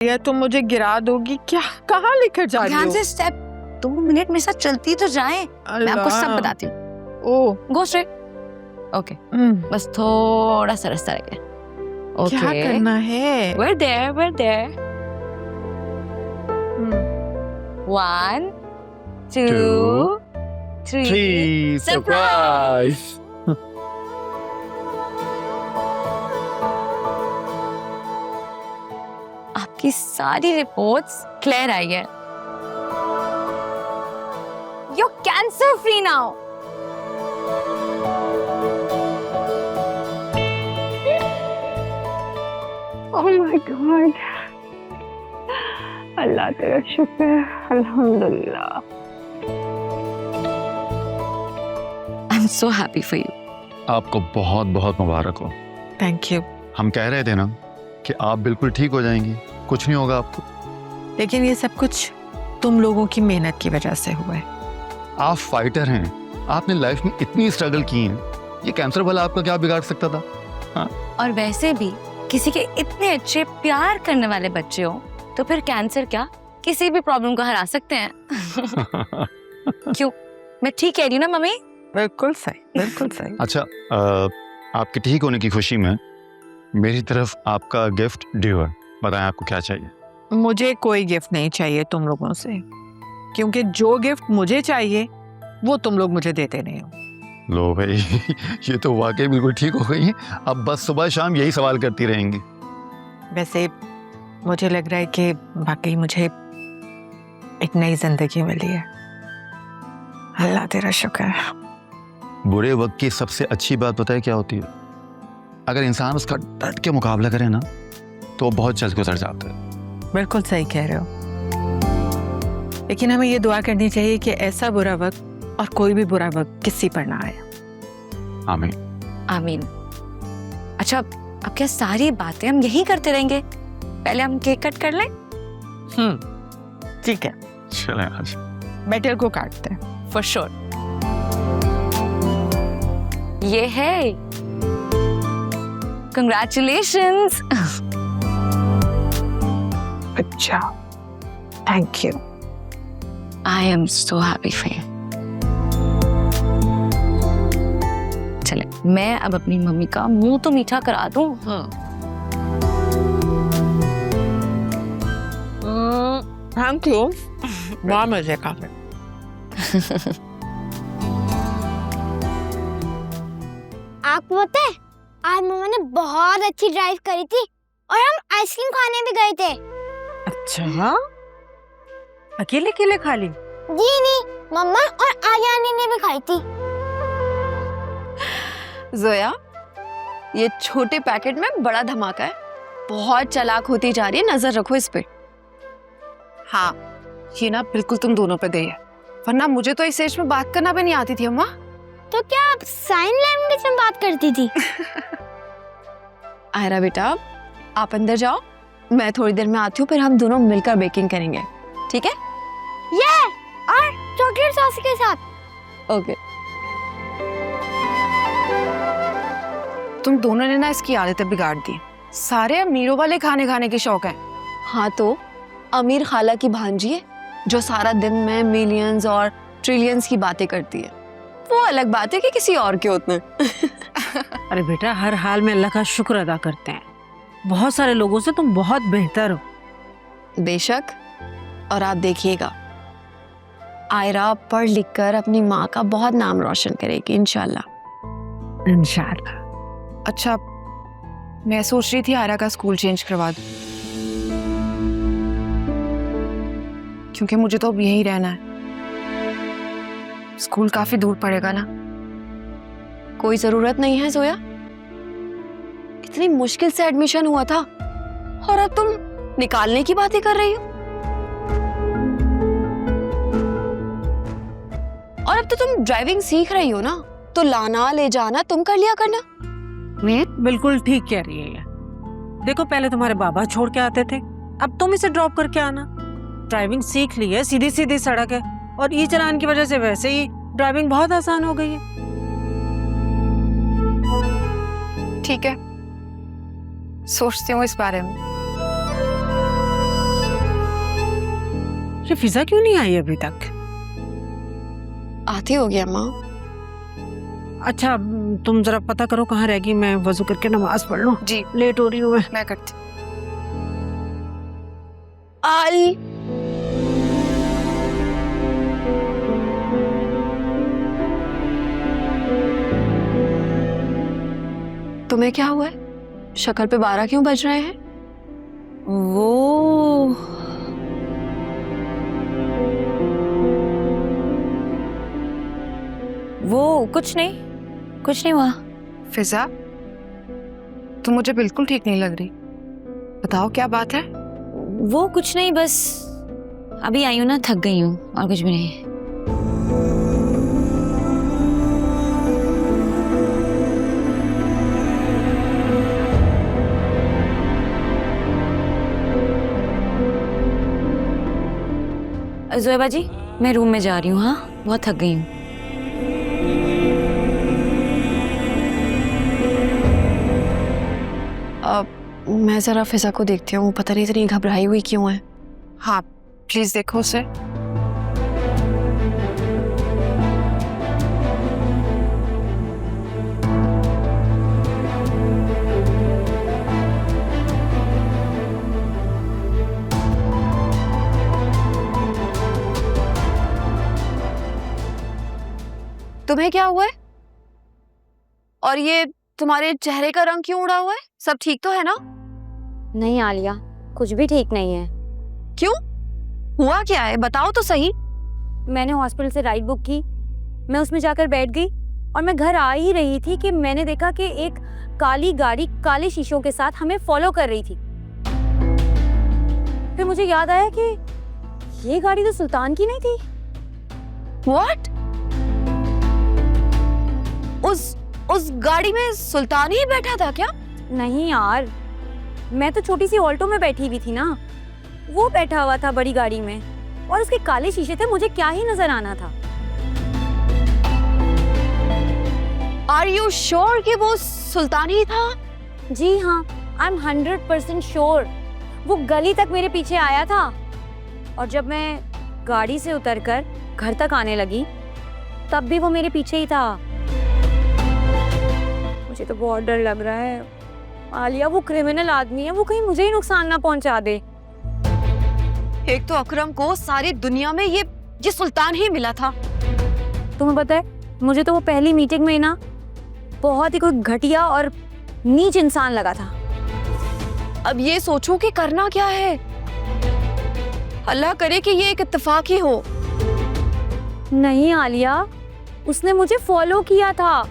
या तुम मुझे गिरा दोगी क्या? कहाँ लेकर जा रही हो? ध्यान से स्टेप 2 मिनट मेरे साथ चलती तो जाए। मैं आपको सब बताती हूँ। ओह गो स्ट्रेट। ओके बस थोड़ा सा रास्ता रह गया। ओके क्या करना है? we're there 1 2 3 surprise. आपकी सारी रिपोर्ट्स क्लियर आई है। You're cancer free now. Oh my god, Allah तेरा शुक्र, अल्हम्दुलिल्लाह। I'm so happy for you. आपको बहुत बहुत मुबारक हो। Thank you. हम कह रहे थे ना कि आप बिल्कुल ठीक हो जाएंगी, कुछ नहीं होगा आपको। लेकिन ये सब कुछ तुम लोगों की मेहनत की वजह से हुआ है। आप फाइटर हैं, आपने लाइफ में इतनी स्ट्रगल की है, ये कैंसर भला आपका क्या बिगाड़ सकता था? हाँ? और वैसे भी किसी के इतने अच्छे प्यार करने वाले बच्चे हो तो फिर कैंसर क्या किसी भी प्रॉब्लम को हरा सकते हैं। क्यों, मैं ठीक कह रही हूँ ना मम्मी? बिल्कुल सही, बिल्कुल सही। अच्छा, आपके ठीक होने की खुशी में मेरी तरफ आपका गिफ्ट ड्यू है। बताएं आपको क्या चाहिए? मुझे कोई गिफ्ट नहीं चाहिए तुम लोगों से, क्योंकि जो गिफ्ट मुझे चाहिए वो तुम लोग मुझे देते नहीं हो। लो भाई, ये तो वाकई बिल्कुल ठीक हो गई है। अब बस सुबह शाम यही सवाल करती रहेंगी। वैसे मुझे लग रहा है कि वाकई मुझे एक नई जिंदगी मिली है। अल्लाह तेरा शुक्र है। बुरे वक्त की सबसे अच्छी बात पता है क्या होती है? अगर इंसान उसका डट के मुकाबला करे ना तो वो बहुत जल्द गुजर जाता है। बिल्कुल सही कह रहे हो, लेकिन हमें ये दुआ करनी चाहिए कि ऐसा बुरा वक्त और कोई भी बुरा वक्त किसी पर ना आए। आमीन। आमीन। अच्छा, अब क्या सारी बातें हम यही करते रहेंगे? पहले हम केक कट कर लें? ठीक है, चलें आज मेटल को काटते हैं। For sure. ये है, कंग्रेचुलेशंस। अच्छा, thank you. I am so happy for you. चले, मैं अब अपनी मम्मी का मुंह तो मीठा करा दूं। थैंक यू, बहुत मजे का। आपको पता है आज मम्मा ने बहुत अच्छी ड्राइव करी थी और हम आइसक्रीम खाने भी गए थे। अच्छा, अकेले अकेले खा ली? जी नहीं, मम्मा और आर्यानी ने भी खाई थी। जोया, ये छोटे पैकेट में बड़ा धमाका है। बहुत चालाक होती जा रही है, नजर रखो इस पे। हाँ, ये ना बिल्कुल तुम दोनों पे गई है, वरना मुझे तो इस एज में बात करना भी नहीं आती थी अम्मा। तो क्या आप साइन लैंग्वेज में बात करती थी? आयरा बेटा, आप अंदर जाओ, मैं थोड़ी देर में आती हूँ, फिर हम दोनों मिलकर बेकिंग करेंगे, ठीक है? ये और चॉकलेट सॉस के साथ। ओके। तुम दोनों ने ना इसकी आदतें बिगाड़ दी। सारे अमीरों वाले खाने खाने के शौक हैं। हाँ तो अमीर खाला की भांजी है जो सारा दिन में मिलियंस और ट्रिलियंस की बातें करती है। वो अलग बात है कि किसी और के होते हैं। अरे बेटा, हर हाल में अल्लाह का शुक्र अदा करते हैं। बहुत सारे लोगों से तुम बहुत बेहतर हो। बेशक, और आप देखिएगा, आयरा पढ़ लिख कर अपनी माँ का बहुत नाम रोशन करेगी इंशाल्लाह। इंशाल्लाह। अच्छा, मैं सोच रही थी आयरा का स्कूल चेंज करवा दूं, क्योंकि मुझे तो अब यहीं रहना है। स्कूल काफी दूर पड़ेगा ना। कोई जरूरत नहीं है जोया, कितनी मुश्किल से एडमिशन हुआ था और अब तुम निकालने की बातें कर रही हो। और अब तो तुम ड्राइविंग सीख रही हो ना, तो लाना ले जाना तुम कर लिया करना। बिल्कुल ठीक कह रही है। देखो, पहले तुम्हारे बाबा छोड़ के आते थे, अब तुम इसे ड्रॉप करके आना। ड्राइविंग सीख ली है, सीधी सीधी सड़क है, और ई चलान की वजह से वैसे ही ड्राइविंग बहुत आसान हो गई है। ठीक है, सोचती हूँ इस बारे में। ये फिजा क्यों नहीं आई अभी तक? आती होगी अम्मा। अच्छा तुम जरा पता करो कहाँ रहेगी, मैं वजू करके नमाज पढ़ लूं। जी लेट हो रही हूँ मैं करती। आई तुम्हें क्या हुआ है? शक्ल पे 12 क्यों बज रहे हैं? वो कुछ नहीं हुआ। फिजा तुम मुझे बिल्कुल ठीक नहीं लग रही, बताओ क्या बात है? वो कुछ नहीं, बस अभी आई हूँ ना, थक गई हूँ, और कुछ भी नहीं। ज़ोएबा जी मैं रूम में जा रही हूँ, हाँ बहुत थक गई हूँ। मैं जरा फिजा को देखती हूँ, पता नहीं इतनी घबराई हुई क्यों है। हाँ प्लीज देखो उसे। तुम्हें क्या हुआ है? और ये तुम्हारे चेहरे का रंग क्यों उड़ा हुआ है? सब ठीक तो है ना? नहीं आलिया, कुछ भी ठीक नहीं है। क्यों? हुआ क्या है? बताओ तो सही। मैंने हॉस्पिटल से राइड बुक की, मैं उसमें जाकर बैठ गई और मैं घर आ ही रही थी कि मैंने देखा कि एक काली गाड़ी काले शीशों के साथ हमें फॉलो कर रही थी। फिर मुझे याद आया कि ये गाड़ी तो सुल्तान की नहीं थी। What? उस गाड़ी में सुल्तान ही बैठा था क्या? नहीं यार, मैं तो छोटी सी ऑल्टो में बैठी हुई थी ना, वो बैठा हुआ था बड़ी गाड़ी में, और उसके काले शीशे थे, मुझे क्या ही नजर आना था। Are you sure कि वो सुल्तान ही था? जी हाँ, आई एम 100% श्योर। वो गली तक मेरे पीछे आया था, और जब मैं गाड़ी से उतरकर घर तक आने लगी तब भी वो मेरे पीछे ही था। मुझे तो बहुत डर लग रहा है आलिया, वो क्रिमिनल आदमी है, वो कहीं मुझे ही नुकसान ना पहुंचा दे। एक तो अकरम को सारी दुनिया में ये सुल्तान ही मिला था। तुम्हें पता है, मुझे तो वो पहली मीटिंग में ना बहुत ही कोई घटिया और नीच इंसान लगा था। अब ये सोचो कि करना क्या है। अल्लाह करे कि ये एक इत्तेफाक ही हो। नहीं आलिया, उसने मुझे फॉलो किया था।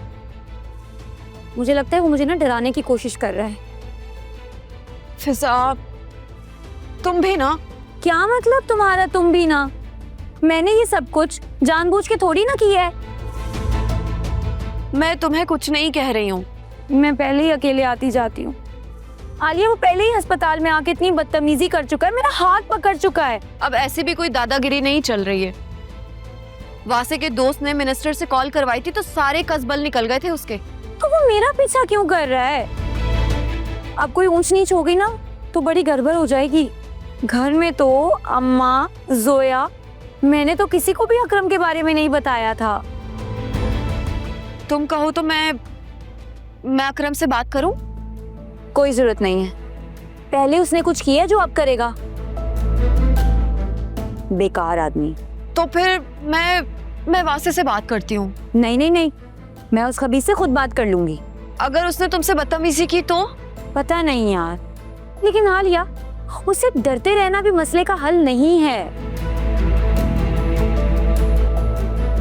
मुझे लगता है वो मुझे ना डराने की कोशिश कर रहा है। फिजा तुम भी ना। क्या मतलब तुम्हारा तुम भी ना? मैंने ये सब कुछ जानबूझ के थोड़ी ना किया है। मैं तुम्हें कुछ नहीं कह रही हूँ। मैं पहले ही अकेले आती जाती हूँ। आलिया वो पहले ही अस्पताल में आके इतनी बदतमीजी कर चुका है, मेरा हाथ पकड़ चुका है। अब ऐसी भी कोई दादागिरी नहीं चल रही है। वासे के दोस्त ने मिनिस्टर से कॉल करवाई थी तो सारे कसबल निकल गए थे उसके। तो वो मेरा पीछा क्यों कर रहा है? अब कोई ऊंच नीच हो गई ना तो बड़ी गड़बड़ हो जाएगी। घर में तो अम्मा, जोया, मैंने तो किसी को भी अकरम के बारे में नहीं बताया था। तुम कहो तो मैं अकरम से बात करूं? कोई जरूरत नहीं है, पहले उसने कुछ किया जो अब करेगा। बेकार आदमी। तो फिर मैं वासे से बात करती हूँ। नहीं, मैं उस खबीज से खुद बात कर लूंगी। अगर उसने तुमसे बदतमीजी की तो? पता नहीं यार, लेकिन आलिया, उससे डरते रहना भी मसले का हल नहीं है।